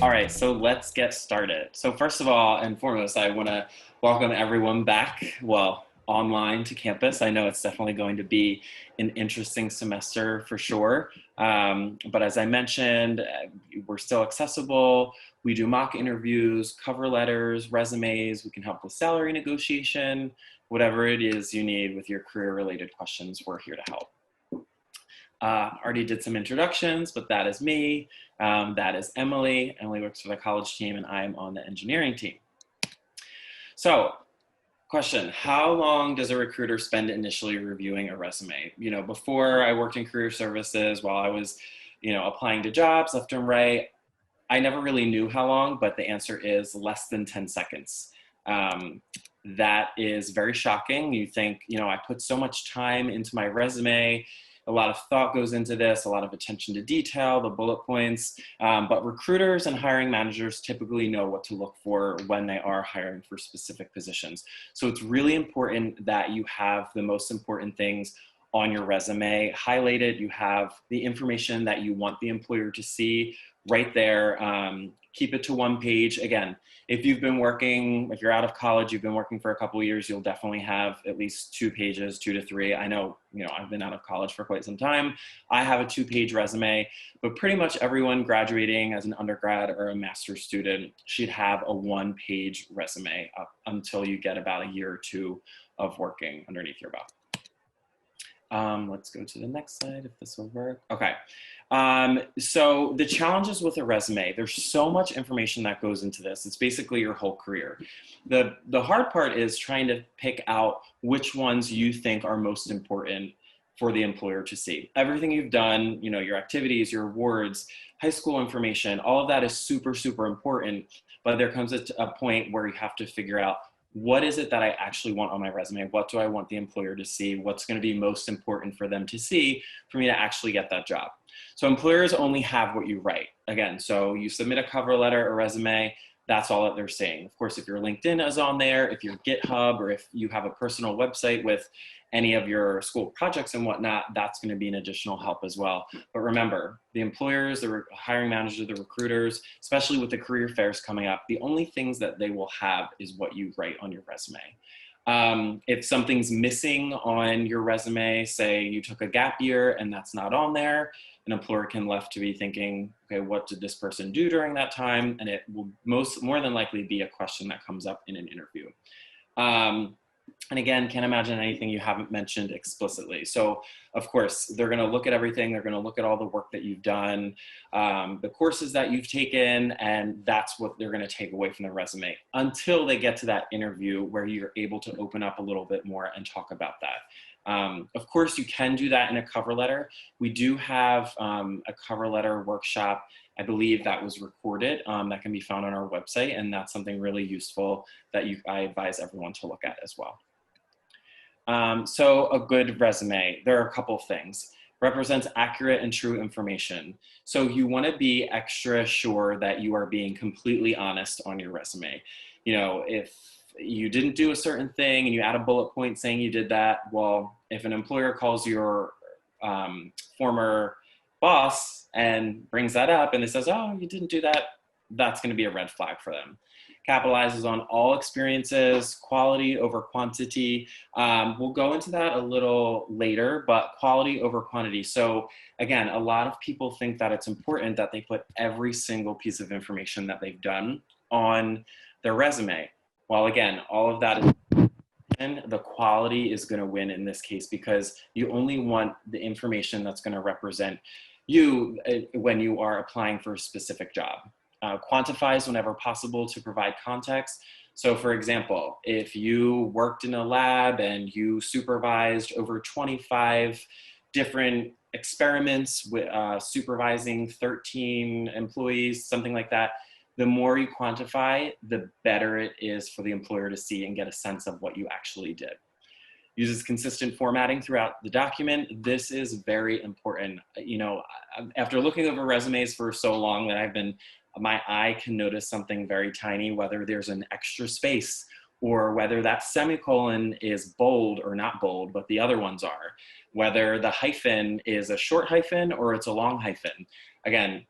All right, so let's get started. So first of all and foremost, I want to welcome everyone back, well, online to campus. I know it's definitely going to be an interesting semester for sure. But as I mentioned, we're still accessible. We do mock interviews, cover letters, resumes. We can help with salary negotiation, whatever it is you need with your career-related questions, we're here to help. Already did some introductions, but that is me. That is Emily. Emily works for the college team and I'm on the engineering team. So, question, how long does a recruiter spend initially reviewing a resume? Before I worked in career services, while I was, applying to jobs left and right, I never really knew how long, but the answer is less than 10 seconds. That is very shocking. You think, I put so much time into my resume, a lot of thought goes into this, a lot of attention to detail, the bullet points, but recruiters and hiring managers typically know what to look for when they are hiring for specific positions. So it's really important that you have the most important things on your resume highlighted. You have the information that you want the employer to see right there. Keep it to one page. Again, if you're out of college, you've been working for a couple of years, you'll definitely have at least 2 pages, 2 to 3. I know, I've been out of college for quite some time. I have a 2-page resume, but pretty much everyone graduating as an undergrad or a master's student should have a 1-page resume up until you get about a year or 2 of working underneath your belt. Let's go to the next slide if this will work. Okay. So the challenges with a resume, there's so much information that goes into this. It's basically your whole career. The hard part is trying to pick out which ones you think are most important for the employer to see. Everything you've done, your activities, your awards, high school information, all of that is super, super important. But there comes a point where you have to figure out, what is it that I actually want on my resume? What do I want the employer to see? What's going to be most important for them to see for me to actually get that job? So employers only have what you write. Again, so you submit a cover letter, a resume, that's all that they're saying. Of course, if your LinkedIn is on there, if your GitHub, or if you have a personal website with any of your school projects and whatnot, that's going to be an additional help as well. But remember, the employers, the hiring managers, the recruiters, especially with the career fairs coming up, the only things that they will have is what you write on your resume. If something's missing on your resume, say you took a gap year and that's not on there, an employer can left to be thinking, okay, what did this person do during that time? And it will more than likely be a question that comes up in an interview. And again, can't imagine anything you haven't mentioned explicitly. So of course, they're going to look at everything. They're going to look at all the work that you've done, the courses that you've taken, and that's what they're going to take away from the resume until they get to that interview where you're able to open up a little bit more and talk about that. Of course, you can do that in a cover letter. We do have a cover letter workshop, I believe, that was recorded, that can be found on our website, and that's something really useful that I advise everyone to look at as well. So a good resume, there are a couple of things. Represents accurate and true information. So you want to be extra sure that you are being completely honest on your resume. If you didn't do a certain thing and you add a bullet point saying you did that, well, if an employer calls your former boss and brings that up and it says, oh, you didn't do that, that's going to be a red flag for them. Capitalizes on all experiences, quality over quantity. We'll go into that a little later, but quality over quantity. So again, a lot of people think that it's important that they put every single piece of information that they've done on their resume. Well, again, all of that is, and the quality is going to win in this case because you only want the information that's going to represent you when you are applying for a specific job. Quantifies whenever possible to provide context. So for example, if you worked in a lab and you supervised over 25 different experiments with supervising 13 employees, something like that, the more you quantify, the better it is for the employer to see and get a sense of what you actually did. Uses consistent formatting throughout the document. This is very important. After looking over resumes for so long that my eye can notice something very tiny, whether there's an extra space or whether that semicolon is bold or not bold, but the other ones are, whether the hyphen is a short hyphen or it's a long hyphen. Again,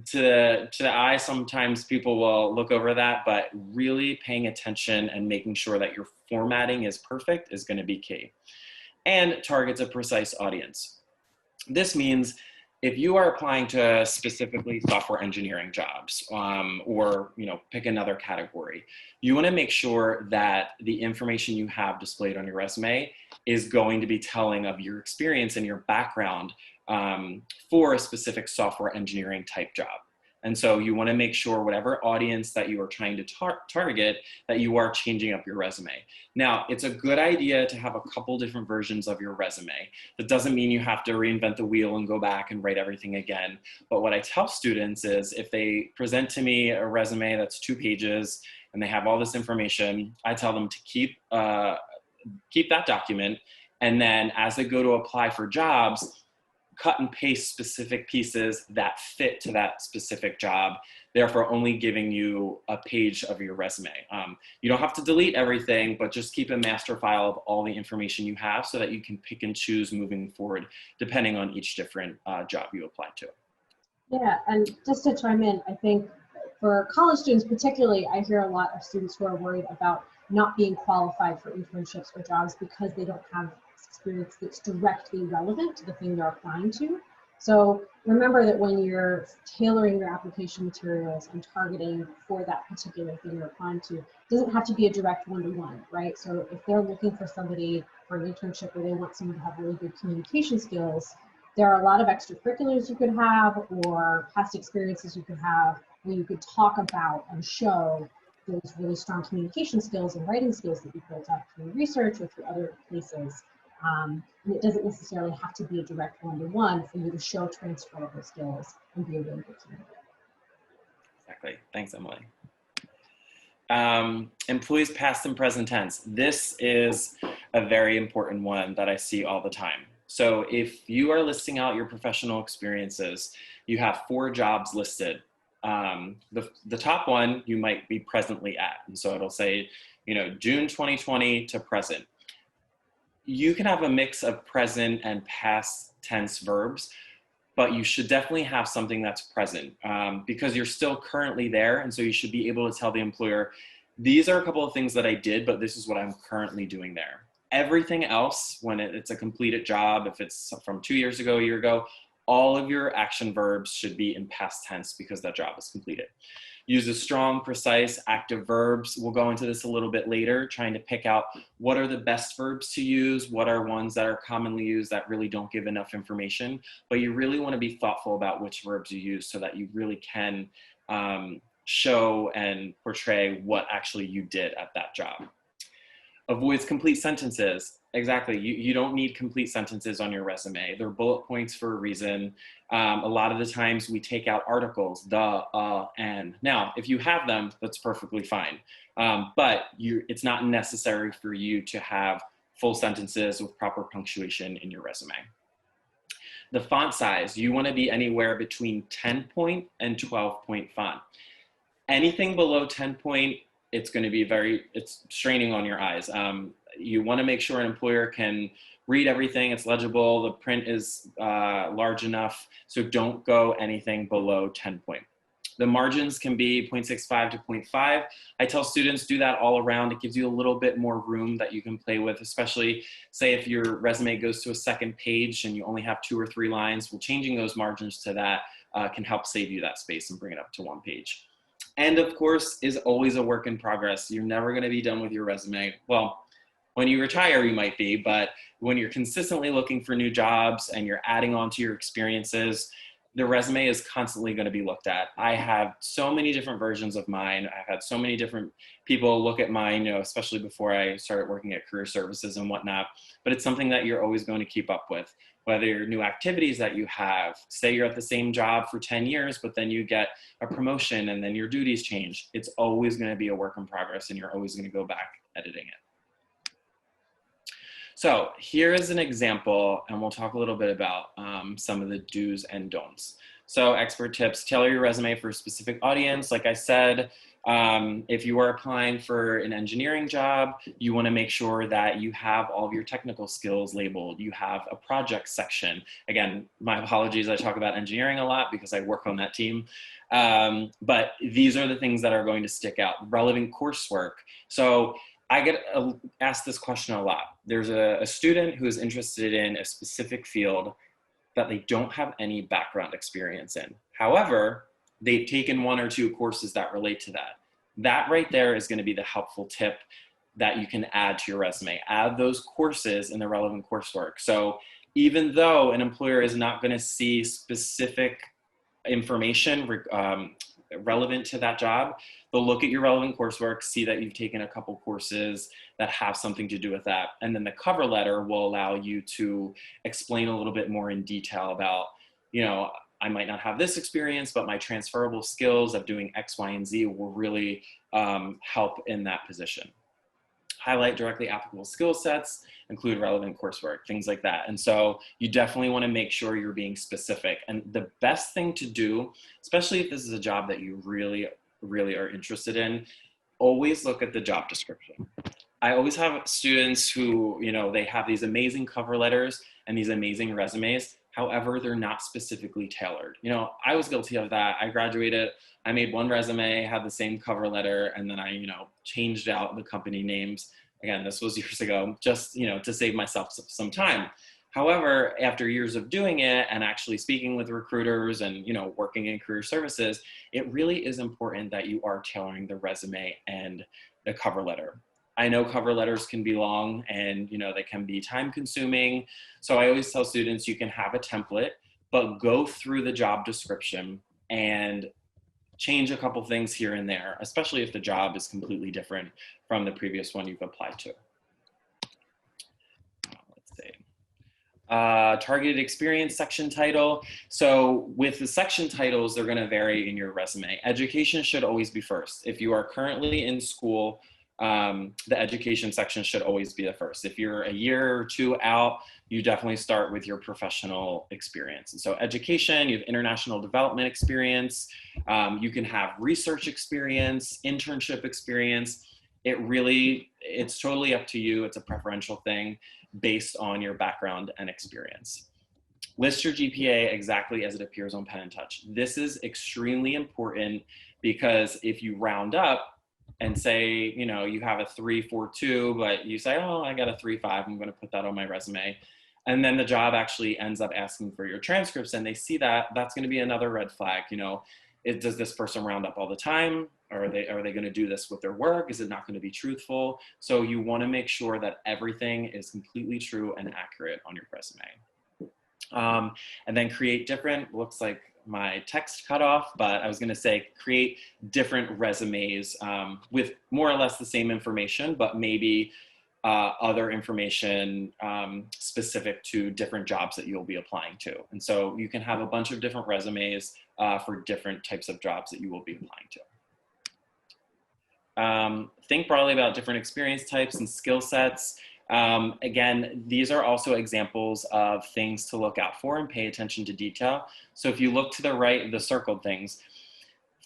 to the eye, sometimes people will look over that, but really paying attention and making sure that your formatting is perfect is going to be key. And targets a precise audience. This means if you are applying to specifically software engineering jobs, or pick another category, you want to make sure that the information you have displayed on your resume is going to be telling of your experience and your background for a specific software engineering type job. And so you want to make sure whatever audience that you are trying to target, that you are changing up your resume. Now, it's a good idea to have a couple different versions of your resume. That doesn't mean you have to reinvent the wheel and go back and write everything again. But what I tell students is if they present to me a resume that's 2 pages and they have all this information, I tell them to keep that document. And then as they go to apply for jobs, cut and paste specific pieces that fit to that specific job, therefore only giving you a page of your resume. You don't have to delete everything, but just keep a master file of all the information you have so that you can pick and choose moving forward, depending on each different job you apply to. Yeah, and just to chime in, I think for college students particularly, I hear a lot of students who are worried about not being qualified for internships or jobs because they don't have experience that's directly relevant to the thing they're applying to. So remember that when you're tailoring your application materials and targeting for that particular thing you're applying to, it doesn't have to be a direct one-to-one, right? So if they're looking for somebody for an internship or they want someone to have really good communication skills, there are a lot of extracurriculars you could have or past experiences you could have where you could talk about and show those really strong communication skills and writing skills that you built up through research or through other places. And it doesn't necessarily have to be a direct one-to-one for you to show transferable skills and be a really good candidate. Exactly. Thanks, Emily. Employees past and present tense. This is a very important one that I see all the time. So if you are listing out your professional experiences, you have 4 jobs listed. The top one you might be presently at. And so it'll say, June 2020 to present. You can have a mix of present and past tense verbs, but you should definitely have something that's present because you're still currently there. And so you should be able to tell the employer, these are a couple of things that I did, but this is what I'm currently doing there. Everything else, when it's a completed job, if it's from 2 years ago, a year ago, all of your action verbs should be in past tense because that job is completed. Use a strong, precise, active verbs. We'll go into this a little bit later, trying to pick out what are the best verbs to use, what are ones that are commonly used that really don't give enough information. But you really want to be thoughtful about which verbs you use so that you really can show and portray what actually you did at that job. Avoids complete sentences. Exactly. You don't need complete sentences on your resume. They're bullet points for a reason. A lot of the times we take out articles, the, and. Now, if you have them, that's perfectly fine. But it's not necessary for you to have full sentences with proper punctuation in your resume. The font size, you want to be anywhere between 10-point and 12-point font. Anything below 10-point, it's going to be it's straining on your eyes. You want to make sure an employer can read everything, it's legible, the print is large enough, so don't go anything below 10-point. The margins can be 0.65 to 0.5. I tell students do that all around. It gives you a little bit more room that you can play with, especially say if your resume goes to a second page and you only have 2 or 3 lines. Well, changing those margins to that can help save you that space and bring it up to 1 page. And of course, is always a work in progress. You're never going to be done with your resume. Well, when you retire, you might be, but when you're consistently looking for new jobs and you're adding on to your experiences, the resume is constantly going to be looked at. I have so many different versions of mine. I've had so many different people look at mine, especially before I started working at career services and whatnot, but it's something that you're always going to keep up with. Whether your new activities that you have, say you're at the same job for 10 years, but then you get a promotion and then your duties change. It's always going to be a work in progress and you're always going to go back editing it. So here is an example, and we'll talk a little bit about some of the do's and don'ts. So expert tips, tailor your resume for a specific audience. Like I said, If you are applying for an engineering job, you want to make sure that you have all of your technical skills labeled. You have a project section. Again, my apologies, I talk about engineering a lot because I work on that team. But these are the things that are going to stick out. Relevant coursework. So I get asked this question a lot. There's a student who is interested in a specific field that they don't have any background experience in. However, they've taken one or two courses that relate to that. That right there is going to be the helpful tip that you can add to your resume. Add those courses in the relevant coursework. So even though an employer is not going to see specific information relevant to that job, they'll look at your relevant coursework, see that you've taken a couple courses that have something to do with that. And then the cover letter will allow you to explain a little bit more in detail about, I might not have this experience, but my transferable skills of doing X, Y, and Z will really help in that position. Highlight directly applicable skill sets, include relevant coursework, things like that. And so you definitely want to make sure you're being specific. And the best thing to do, especially if this is a job that you really, really are interested in, always look at the job description. I always have students who, they have these amazing cover letters and these amazing resumes. However, they're not specifically tailored. I was guilty of that. I graduated, I made one resume, had the same cover letter, and then I, changed out the company names. Again, this was years ago, just, to save myself some time. However, after years of doing it and actually speaking with recruiters and, working in career services, it really is important that you are tailoring the resume and the cover letter. I know cover letters can be long and, they can be time consuming. So I always tell students you can have a template, but go through the job description and change a couple things here and there, especially if the job is completely different from the previous one you've applied to. Let's see. Targeted experience section title. So with the section titles, they're going to vary in your resume. Education should always be first. If you are currently in school, the education section should always be the first. If you're a year or two out, you definitely start with your professional experience. And so education, you have international development experience, you can have research experience, internship experience. It's totally up to you. It's a preferential thing based on your background and experience. List your GPA exactly as it appears on Penn and Touch. This is extremely important because if you round up and say, you have a 3.42, but you say, oh, I got a 3.5, I'm going to put that on my resume. And then the job actually ends up asking for your transcripts and they see that, that's going to be another red flag. Does this person round up all the time? Or are they going to do this with their work? Is it not going to be truthful? So you want to make sure that everything is completely true and accurate on your resume. And then create different, looks like my text cut off, but I was going to say create different resumes with more or less the same information, but maybe other information specific to different jobs that you'll be applying to. And so you can have a bunch of different resumes for different types of jobs that you will be applying to. Think broadly about different experience types and skill sets. Again, these are also examples of things to look out for and pay attention to detail. So if you look to the right, the circled things,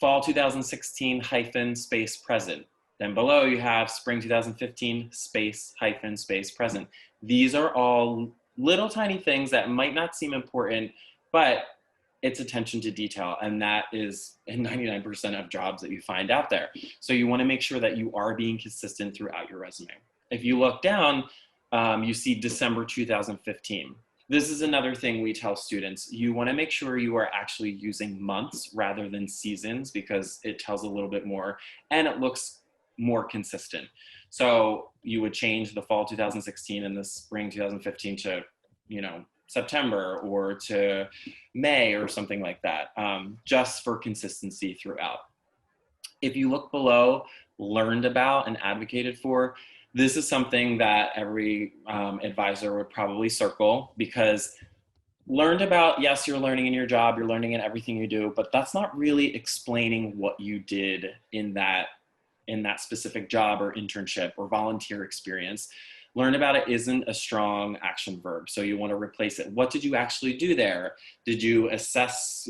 fall 2016 hyphen space present. Then below you have spring 2015 space hyphen space present. These are all little tiny things that might not seem important, but it's attention to detail. And that is in 99% of jobs that you find out there. So you want to make sure that you are being consistent throughout your resume. If you look down, you see December 2015. This is another thing we tell students. You want to make sure you are actually using months rather than seasons because it tells a little bit more and it looks more consistent. So you would change the fall 2016 and the spring 2015 to, September or to May or something like that, just for consistency throughout. If you look below, learned about and advocated for, this is something that every advisor would probably circle because learned about, yes, you're learning in your job, you're learning in everything you do, but that's not really explaining what you did in that specific job or internship or volunteer experience. Learned about it isn't a strong action verb, so you want to replace it. What did you actually do there? Did you assess,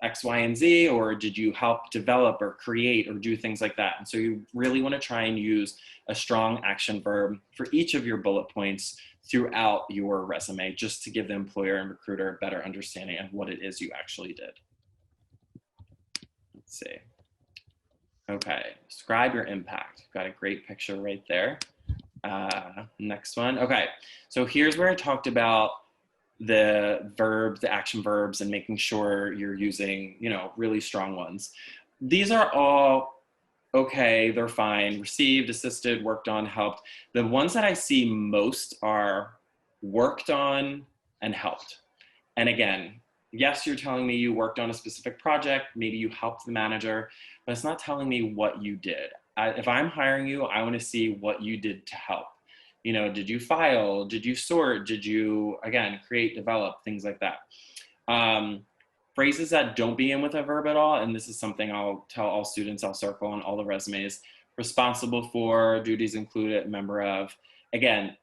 X, Y, and Z, or did you help develop or create or do things like that? And so you really want to try and use a strong action verb for each of your bullet points throughout your resume, just to give the employer and recruiter a better understanding of what it is you actually did. Let's see. Okay, describe your impact. Got a great picture right there. Next one. Okay, so here's where I talked about the verbs, the action verbs, and making sure you're using, really strong ones. These are all okay, they're fine. Received, assisted, worked on, helped. The ones that I see most are worked on and helped. And again, yes, you're telling me you worked on a specific project, maybe you helped the manager, but it's not telling me what you did. If I'm hiring you, I want to see what you did to help. Did you file? Did you sort? Did you, again, create, develop, things like that. Phrases that don't begin with a verb at all, and this is something I'll tell all students, I'll circle on all the resumes: responsible for, duties included, member of. Again,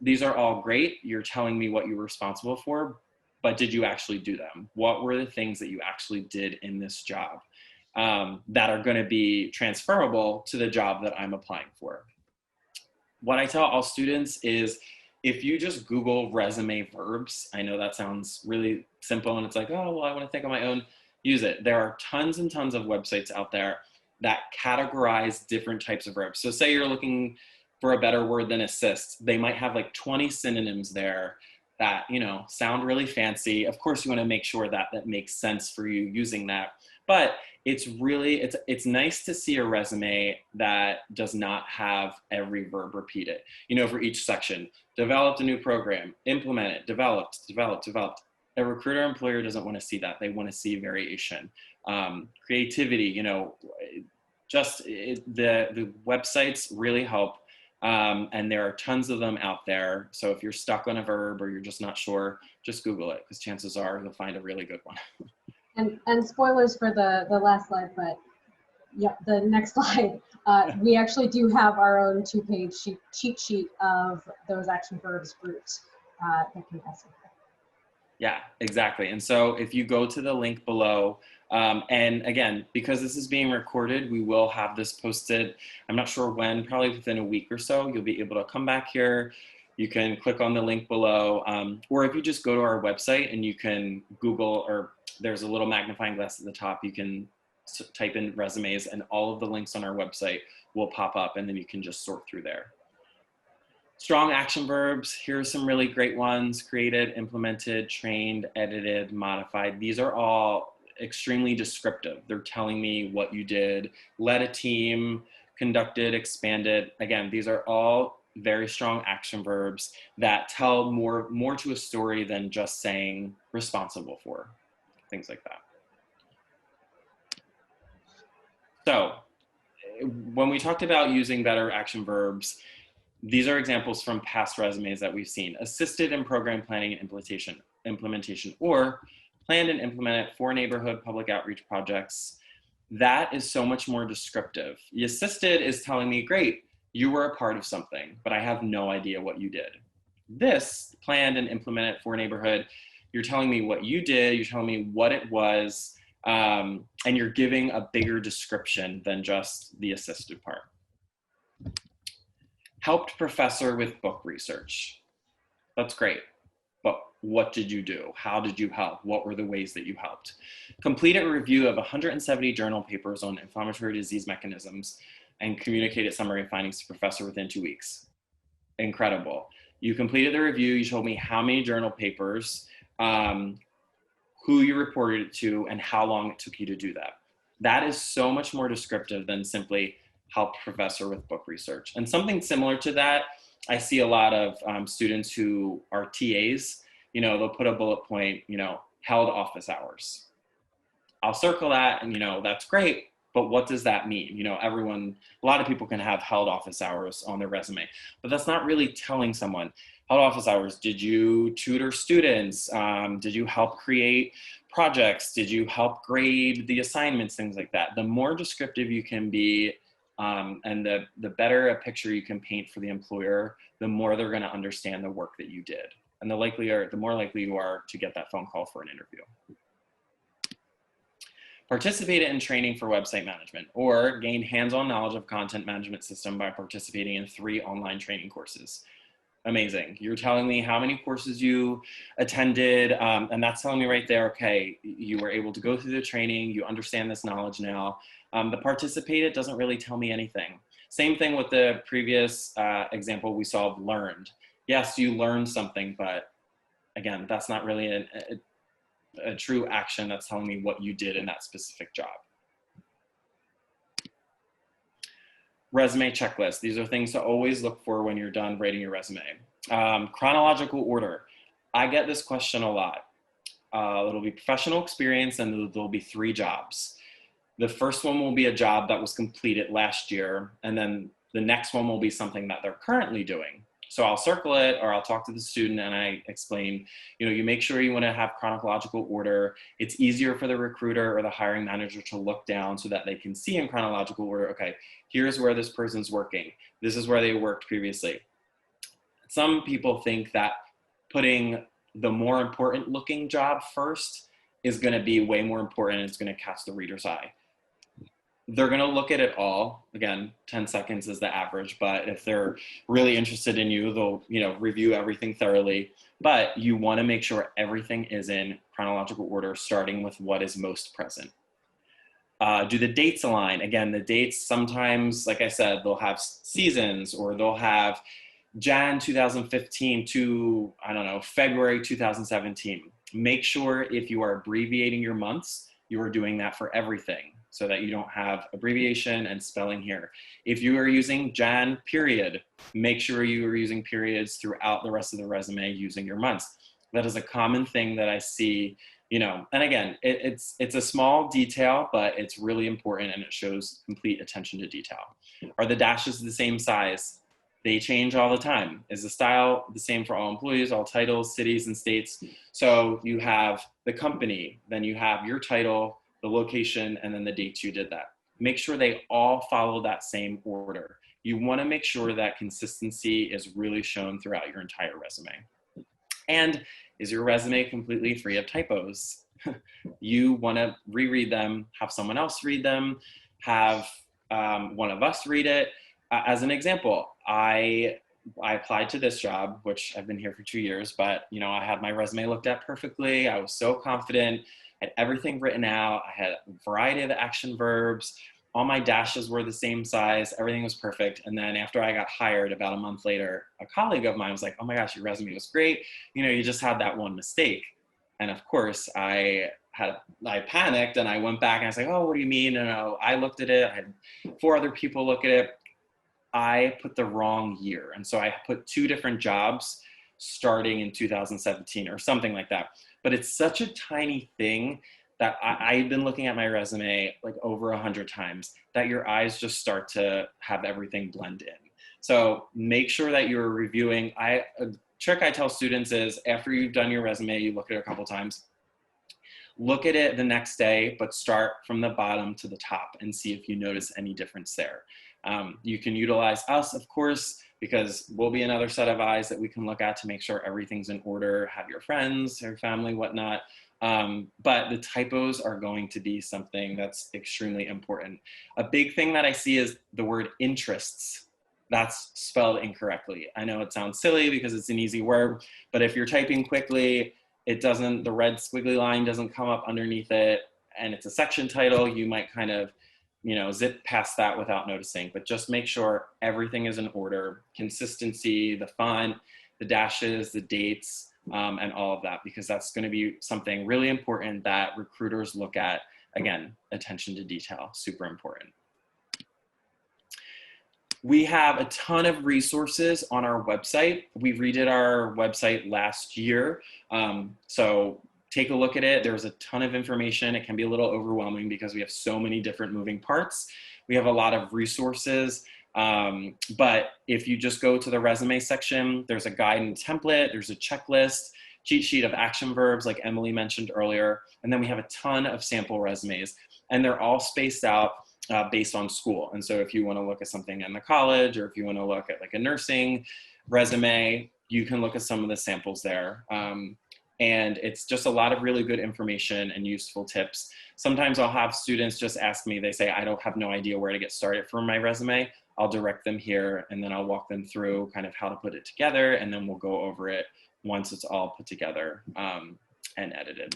these are all great. You're telling me what you were responsible for, but did you actually do them? What were the things that you actually did in this job that are going to be transferable to the job that I'm applying for? What I tell all students is, if you just Google resume verbs, I know that sounds really simple and it's like, oh, well, I want to think on my own, use it. There are tons and tons of websites out there that categorize different types of verbs. So say you're looking for a better word than assist, they might have like 20 synonyms there that, sound really fancy. Of course, you want to make sure that that makes sense for you using that. But it's it's nice to see a resume that does not have every verb repeated. For each section, developed a new program, implement it, developed. A recruiter employer doesn't want to see that. They want to see variation. Creativity, the websites really help. And there are tons of them out there. So if you're stuck on a verb or you're just not sure, just Google it, because chances are you'll find a really good one. And spoilers for the last slide, but yeah, the next slide. We actually do have our own 2-page cheat sheet of those action verbs groups that can also help. Yeah, exactly. And so if you go to the link below, and again, because this is being recorded, we will have this posted. I'm not sure when, probably within a week or so, you'll be able to come back here. You can click on the link below, or if you just go to our website and you can Google, or there's a little magnifying glass at the top, you can type in resumes and all of the links on our website will pop up, and then you can just sort through there. Strong action verbs, here are some really great ones: created, implemented, trained, edited, modified. These are all extremely descriptive. They're telling me what you did, led a team, conducted, expanded. Again, these are all very strong action verbs that tell more to a story than just saying responsible for, things like that. So when we talked about using better action verbs, these are examples from past resumes that we've seen: assisted in program planning and implementation, or planned and implemented for neighborhood public outreach projects. That is so much more descriptive. The assisted is telling me, great, you were a part of something, but I have no idea what you did. This, planned and implemented for neighborhood, you're telling me what you did, you're telling me what it was, and you're giving a bigger description than just the assisted part. Helped professor with book research. That's great, but what did you do? How did you help? What were the ways that you helped? Completed a review of 170 journal papers on inflammatory disease mechanisms and communicated summary findings to professor within 2 weeks. Incredible. You completed the review, you told me how many journal papers, who you reported it to, and how long it took you to do that. That is so much more descriptive than simply helped professor with book research. And something similar to that, I see a lot of students who are TAs, they'll put a bullet point, held office hours. I'll circle that and, that's great, but what does that mean? A lot of people can have held office hours on their resume, but that's not really telling someone. Held office hours, did you tutor students? Did you help create projects? Did you help grade the assignments, things like that? The more descriptive you can be, And the better a picture you can paint for the employer, the more they're going to understand the work that you did. And the more likely you are to get that phone call for an interview. Participate in training for website management, or gain hands-on knowledge of content management system by participating in 3 online training courses. Amazing. You're telling me how many courses you attended, and that's telling me right there, okay, you were able to go through the training, you understand this knowledge now. The participated doesn't really tell me anything. Same thing with the previous example we saw of learned. Yes, you learned something, but again, that's not really a true action that's telling me what you did in that specific job. Resume checklist. These are things to always look for when you're done writing your resume. Chronological order. I get this question a lot. It'll be professional experience, and there'll be 3 jobs. The first one will be a job that was completed last year, and then the next one will be something that they're currently doing. So I'll circle it, or I'll talk to the student and I explain, you make sure you want to have chronological order. It's easier for the recruiter or the hiring manager to look down so that they can see in chronological order, okay, here's where this person's working. This is where they worked previously. Some people think that putting the more important looking job first is going to be way more important. It's going to catch the reader's eye. They're going to look at it all. Again, 10 seconds is the average, but if they're really interested in you, they'll, review everything thoroughly. But you want to make sure everything is in chronological order, starting with what is most present. Do the dates align? Again, the dates sometimes, like I said, they'll have seasons, or they'll have Jan 2015 to, February 2017. Make sure if you are abbreviating your months, you are doing that for everything, so that you don't have abbreviation and spelling here. If you are using Jan period, make sure you are using periods throughout the rest of the resume using your months. That is a common thing that I see, and again, it's a small detail, but it's really important, and it shows complete attention to detail. Are the dashes the same size? They change all the time. Is the style the same for all employees, all titles, cities, and states? So you have the company, then you have your title, the location, and then the dates you did that. Make sure they all follow that same order. You want to make sure that consistency is really shown throughout your entire resume. And is your resume completely free of typos? You want to reread them, have someone else read them, have one of us read it. As an example, I applied to this job, which I've been here for 2 years, but I had my resume looked at perfectly. I was so confident. I had everything written out. I had a variety of action verbs. All my dashes were the same size. Everything was perfect. And then after I got hired about a month later, a colleague of mine was like, oh my gosh, your resume was great. You just had that one mistake. And of course, I panicked, and I went back and I was like, oh, what do you mean? No, I looked at it. I had 4 other people look at it. I put the wrong year. And so I put 2 different jobs starting in 2017 or something like that. But it's such a tiny thing that I've been looking at my resume like over 100 times that your eyes just start to have everything blend in. So make sure that you're reviewing. A trick I tell students is, after you've done your resume, you look at it a couple times, look at it the next day, but start from the bottom to the top and see if you notice any difference there. You can utilize us, of course, because we'll be another set of eyes that we can look at to make sure everything's in order. Have your friends, your family, whatnot. But the typos are going to be something that's extremely important. A big thing that I see is the word interests. That's spelled incorrectly. I know it sounds silly because it's an easy word, but if you're typing quickly, the red squiggly line doesn't come up underneath it, and it's a section title, you might kind of zip past that without noticing. But just make sure everything is in order. Consistency, the font, the dashes, the dates, and all of that, because that's going to be something really important that recruiters look at. Again, attention to detail, super important. We have a ton of resources on our website. We redid our website last year. So take a look at it. There's a ton of information. It can be a little overwhelming because we have so many different moving parts. We have a lot of resources. But if you just go to the resume section, there's a guide and template, there's a checklist, cheat sheet of action verbs like Emily mentioned earlier. And then we have a ton of sample resumes, and they're all spaced out. based on school. And so if you want to look at something in the college, or if you want to look at like a nursing resume, you can look at some of the samples there. And it's just a lot of really good information and useful tips. Sometimes I'll have students just ask me, they say, I don't have no idea where to get started for my resume. I'll direct them here, and then I'll walk them through kind of how to put it together, and then we'll go over it once it's all put together and edited.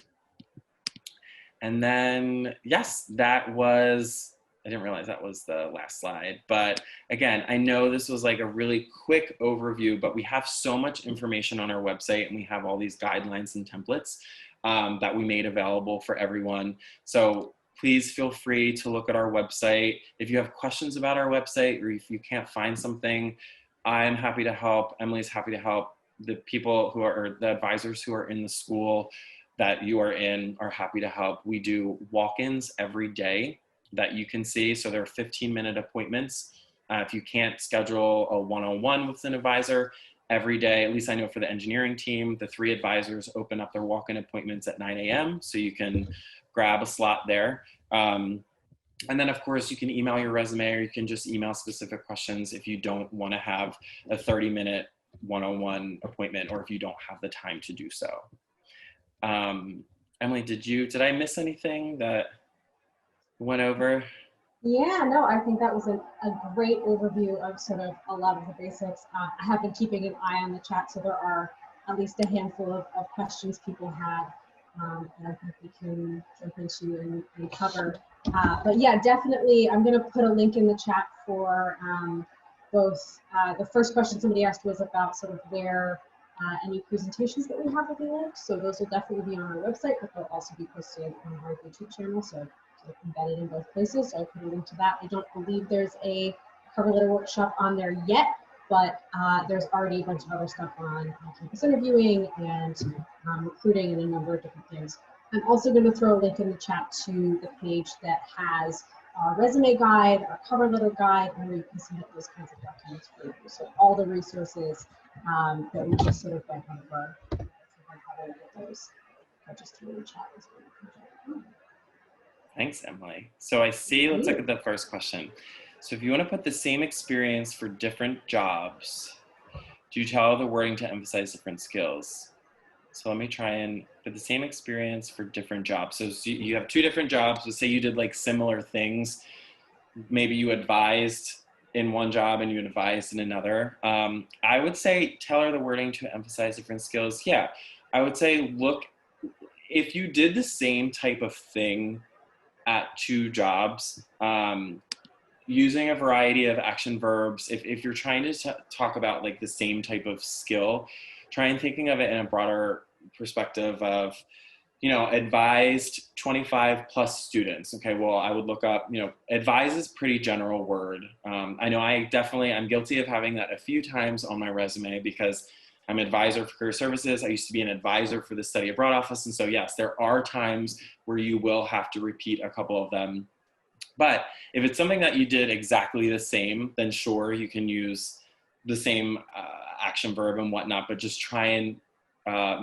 And then, yes, that was, I didn't realize that was the last slide. But again, I know this was like a really quick overview, but we have so much information on our website, and we have all these guidelines and templates that we made available for everyone. So please feel free to look at our website. If you have questions about our website, or if you can't find something, I'm happy to help. Emily's happy to help. The people who are, or the advisors who are in the school that you are in, are happy to help. We do walk-ins every day that you can see. So there are 15-minute appointments. If you can't schedule a one-on-one with an advisor every day, at least I know for the engineering team, the 3 advisors open up their walk-in appointments at 9 a.m. So you can grab a slot there. And then of course you can email your resume, or you can just email specific questions if you don't want to have a 30-minute one-on-one appointment, or if you don't have the time to do so. Emily, did I miss anything that went over? Yeah, no, I think that was a great overview of sort of a lot of the basics. I have been keeping an eye on the chat, so there are at least a handful of questions people had that I think we can jump into and cover. But yeah, definitely, I'm going to put a link in the chat for both. The first question somebody asked was about sort of where any presentations that we have will be linked. So those will definitely be on our website, but they'll also be posted on our YouTube channel. So embedded in both places. So I put a link to that. I don't believe there's a cover letter workshop on there yet, but there's already a bunch of other stuff on campus interviewing and recruiting and a number of different things. I'm also going to throw a link in the chat to the page that has our resume guide, our cover letter guide, and where you can submit those kinds of documents for you. So all the resources that we just sort of went over, if you want how to get those, I'll just throw in the chat as well. Thanks, Emily. So I see, let's look at the first question. So if you want to put the same experience for different jobs, do you tell the wording to emphasize different skills? So let me try and put the same experience for different jobs. So you have 2 different jobs. Let's say you did like similar things. Maybe you advised in one job and you advised in another. I would say tell her the wording to emphasize different skills. Yeah, I would say, look, if you did the same type of thing at 2 jobs, using a variety of action verbs, if you're trying to talk about like the same type of skill, try and thinking of it in a broader perspective of, you know, advised 25 plus students. Okay, well, I would look up, you know, advise is pretty general word. I know I'm guilty of having that a few times on my resume because I'm an advisor for career services. I used to be an advisor for the study abroad office. And so yes, there are times where you will have to repeat a couple of them. But if it's something that you did exactly the same, then sure, you can use the same action verb and whatnot, but just try and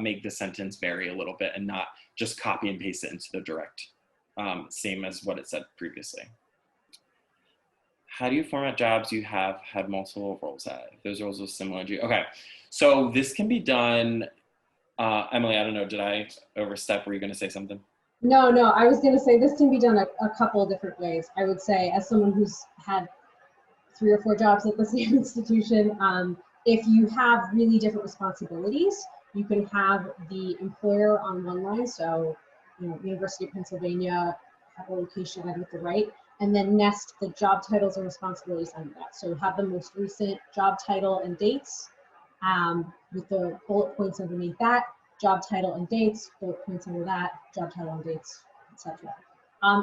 make the sentence vary a little bit and not just copy and paste it into the direct, same as what it said previously. How do you format jobs you have had multiple roles at? If those roles are similar to you. Okay, so this can be done, Emily, I don't know, did I overstep? Were you gonna say something? No, I was going to say this can be done a couple of different ways. I would say, as someone who's had 3 or 4 jobs at the same institution, if you have really different responsibilities, you can have the employer on one line. So, you know, University of Pennsylvania, have a location at the right, and then nest the job titles and responsibilities under that. So have the most recent job title and dates with the bullet points underneath that. Job title and dates, bullet points under that, job title and dates, etc.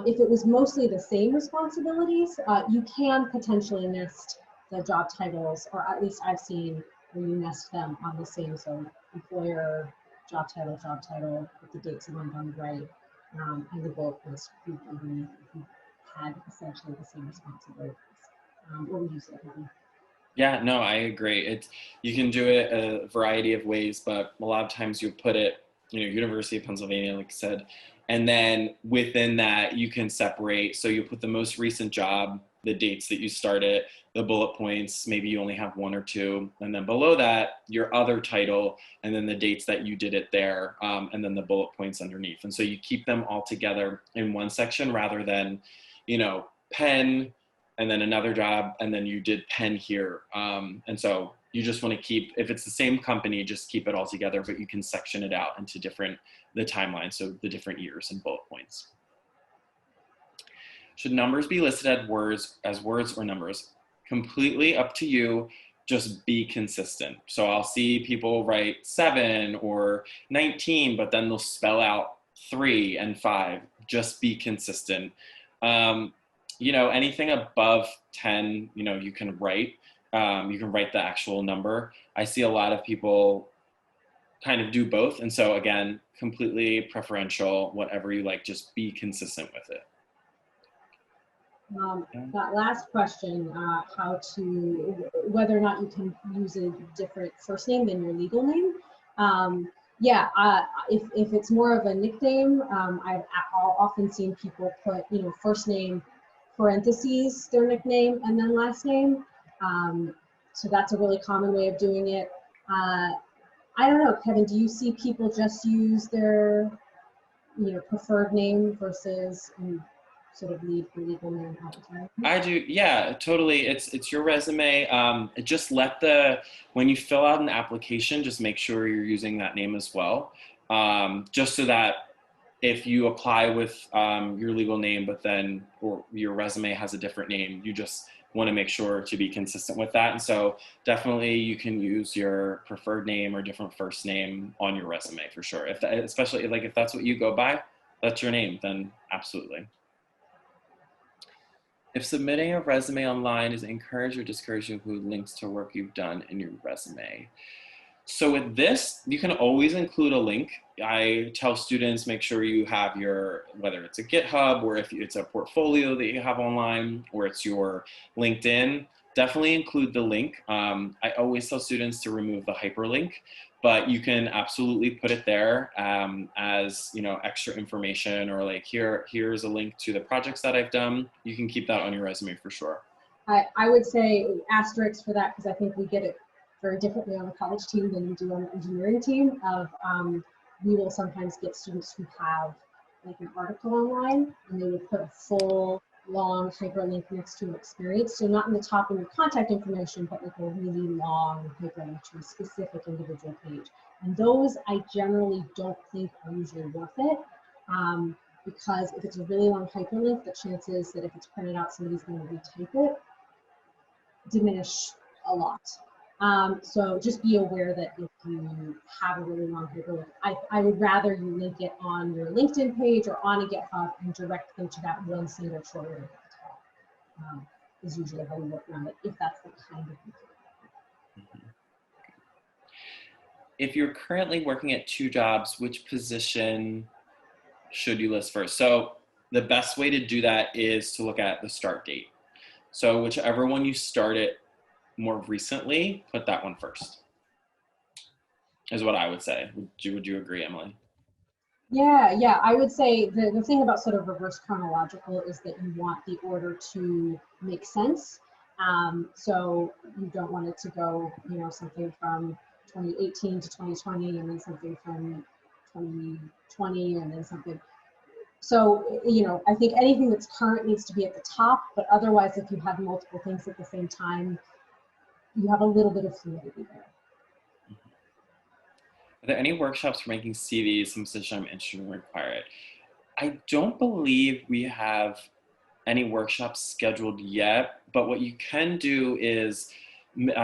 If it was mostly the same responsibilities, you can potentially nest the job titles, or at least I've seen where you nest them on the same, so employer, job title, with the dates aligned on the right, and the bullet points underneath if you had essentially the same responsibilities. What would you say, Penn? Yeah, no, I agree. You can do it a variety of ways, but a lot of times you put it University of Pennsylvania, like I said. And then within that, you can separate. So you put the most recent job, the dates that you started, the bullet points, maybe you only have one or two. And then below that, your other title, and then the dates that you did it there, and then the bullet points underneath. And so you keep them all together in one section rather than, Penn, and then another job, and then you did Penn here. And so you just want to keep, if it's the same company, just keep it all together, but you can section it out into the timeline, so the different years and bullet points. Should numbers be listed as words or numbers? Completely up to you. Just be consistent. So I'll see people write 7 or 19, but then they'll spell out 3 and 5. Just be consistent. Anything above 10, you can write. You can write the actual number. I see a lot of people kind of do both. And so again, completely preferential, whatever you like, just be consistent with it. That last question, whether or not you can use a different first name than your legal name. If it's more of a nickname, I've often seen people put, first name, parentheses, their nickname, and then last name. So that's a really common way of doing it. I don't know, Kevin, do you see people just use their, preferred name versus sort of leave the legal name all the time? I do, yeah, totally. It's your resume. Just when you fill out an application, just make sure you're using that name as well. Just so that if you apply with your legal name, or your resume has a different name, you just want to make sure to be consistent with that. And so definitely you can use your preferred name or different first name on your resume for sure. Especially if that's what you go by, that's your name, then absolutely. If submitting a resume online is encouraged or discouraged to include links to work you've done in your resume. So with this, you can always include a link. I tell students, make sure you have whether it's a GitHub or if it's a portfolio that you have online or it's your LinkedIn, definitely include the link. I always tell students to remove the hyperlink, but you can absolutely put it there as extra information, or here's a link to the projects that I've done. You can keep that on your resume for sure. I would say asterisk for that, because I think we get it very differently on the college team than we do on the engineering team. We will sometimes get students who have an article online, and they would put a full long hyperlink next to an experience. So not in the top of your contact information, but a really long hyperlink to a specific individual page. And those I generally don't think are usually worth it, because if it's a really long hyperlink, the chances that if it's printed out, somebody's going to retype it diminish a lot. So just be aware that if you have a really long hyperlink, I would rather you link it on your LinkedIn page or on a GitHub and direct them to that one single short link at the top. Is usually how we work around it, if that's the kind of thing. If you're currently working at 2 jobs, which position should you list first? So the best way to do that is to look at the start date. So whichever one you started more recently, put that one first, is what I would say. Would you agree, Emily? Yeah, I would say the thing about sort of reverse chronological is that you want the order to make sense. So you don't want it to go, something from 2018 to 2020, and then something from 2020, and then something. So, I think anything that's current needs to be at the top, but otherwise, if you have multiple things at the same time, you have a little bit of fluidity there. Are there any workshops for making CVs? Some position I'm interested in require it. I don't believe we have any workshops scheduled yet, but what you can do is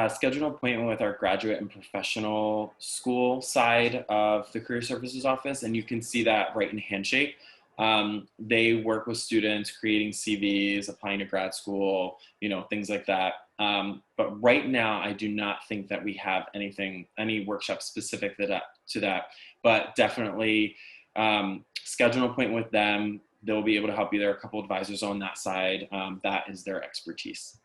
schedule an appointment with our graduate and professional school side of the Career Services Office, and you can see that right in Handshake. They work with students creating CVs, applying to grad school, things like that. But right now, I do not think that we have any workshop specific to that, but definitely schedule an appointment with them. They'll be able to help you. There are a couple advisors on that side. That is their expertise.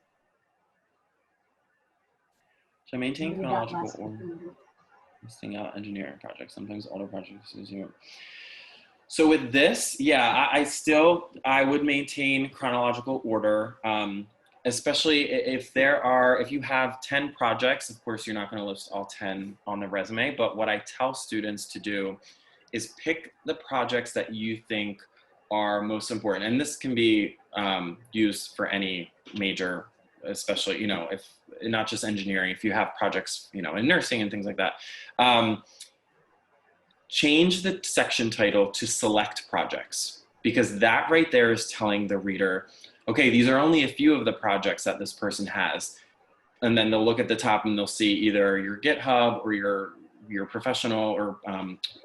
So maintain chronological order. Listing out engineering projects, sometimes older projects. So with this, yeah, I would maintain chronological order, especially if you have 10 projects. Of course, you're not going to list all 10 on the resume, but what I tell students to do is pick the projects that you think are most important. And this can be used for any major, especially, if not just engineering, if you have projects, in nursing and things like that. Change the section title to select projects, because that right there is telling the reader, okay, these are only a few of the projects that this person has. And then they'll look at the top and they'll see either your GitHub or your professional or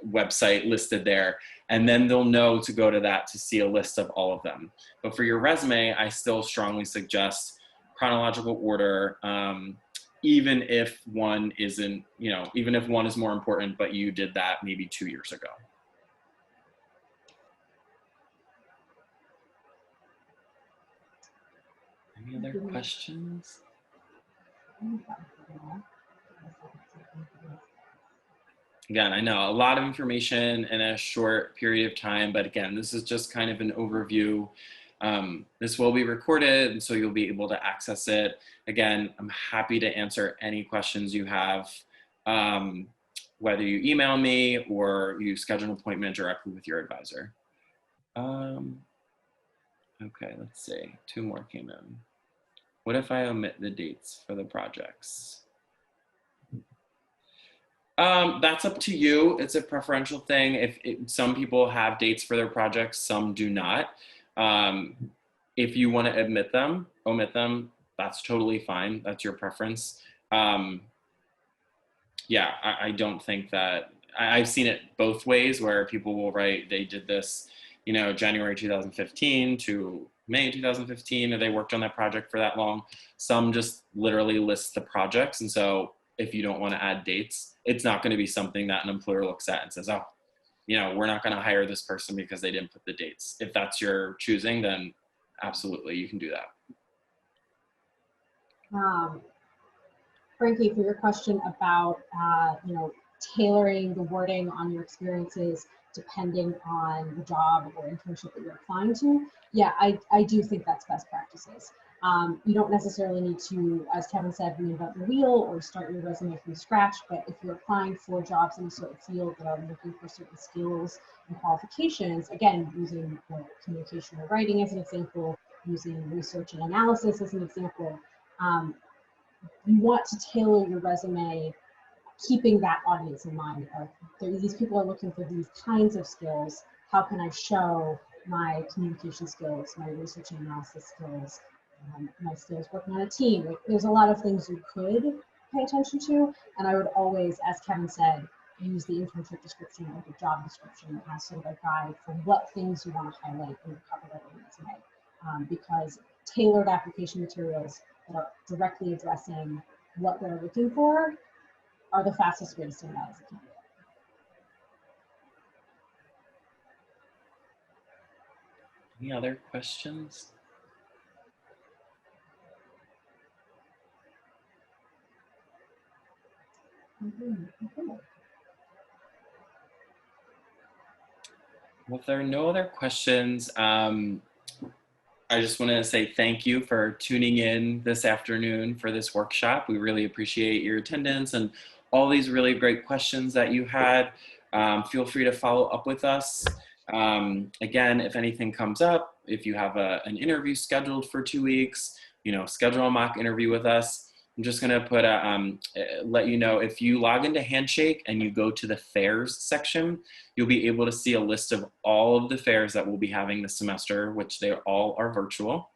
website listed there. And then they'll know to go to that to see a list of all of them. But for your resume, I still strongly suggest chronological order, even if one isn't, even if one is more important, but you did that maybe 2 years ago. Any other questions? Again, I know a lot of information in a short period of time, but again, this is just kind of an overview. This will be recorded, and so you'll be able to access it. Again, I'm happy to answer any questions you have, whether you email me or you schedule an appointment directly with your advisor. Okay, let's see. 2 more came in. What if I omit the dates for the projects? That's up to you. It's a preferential thing. Some people have dates for their projects, some do not. If you want to omit them, that's totally fine. That's your preference. Yeah, I don't think that, I've seen it both ways where people will write, they did this, January 2015 to May 2015, or they worked on that project for that long. Some just literally list the projects. And so if you don't want to add dates, it's not going to be something that an employer looks at and says, oh, we're not going to hire this person because they didn't put the dates. If that's your choosing, then absolutely, you can do that. Frankie, for your question about, tailoring the wording on your experiences depending on the job or internship that you're applying to, yeah, I do think that's best practices. You don't necessarily need to, as Kevin said, reinvent the wheel or start your resume from scratch, but if you're applying for jobs in a certain field that are looking for certain skills and qualifications, again, using communication or writing as an example, using research and analysis as an example, you want to tailor your resume keeping that audience in mind. These people are looking for these kinds of skills. How can I show my communication skills, my research and analysis skills, my skills working on a team? There's a lot of things you could pay attention to, and I would always, as Kevin said, use the internship description or the job description as sort of a guide for what things you want to highlight in your cover letter resume, because tailored application materials that are directly addressing what they're looking for are the fastest way to stand out as a candidate. Any other questions? Well, if there are no other questions, I just want to say thank you for tuning in this afternoon for this workshop. We really appreciate your attendance and all these really great questions that you had. Feel free to follow up with us. Again, if anything comes up, if you have an interview scheduled for 2 weeks, schedule a mock interview with us. I'm just going to put let you know, if you log into Handshake and you go to the fairs section, you'll be able to see a list of all of the fairs that we'll be having this semester, which they all are virtual.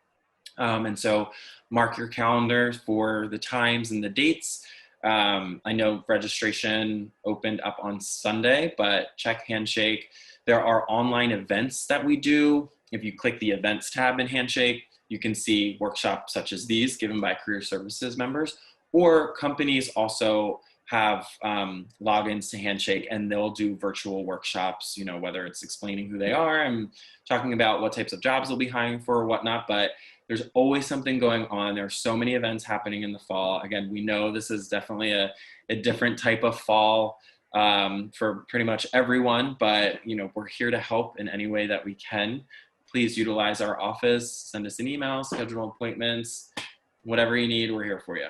And so mark your calendar for the times and the dates. I know registration opened up on Sunday, but check Handshake. There are online events that we do. If you click the events tab in Handshake, you can see workshops such as these given by career services members, or companies also have logins to Handshake, and they'll do virtual workshops, you know, whether it's explaining who they are and talking about what types of jobs they'll be hiring for or whatnot. But there's always something going on. There are so many events happening in the fall. Again, we know this is definitely a different type of fall for pretty much everyone, but you know, we're here to help in any way that we can. Please utilize our office, send us an email, schedule appointments, whatever you need, we're here for you.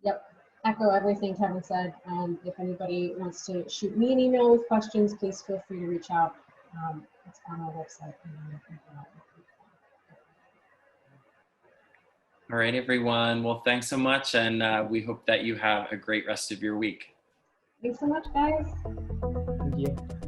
Yep. Echo everything Kevin said. And if anybody wants to shoot me an email with questions, please feel free to reach out. It's on our website. All right, everyone. Well, thanks so much. And we hope that you have a great rest of your week. Thanks so much, guys. Thank you.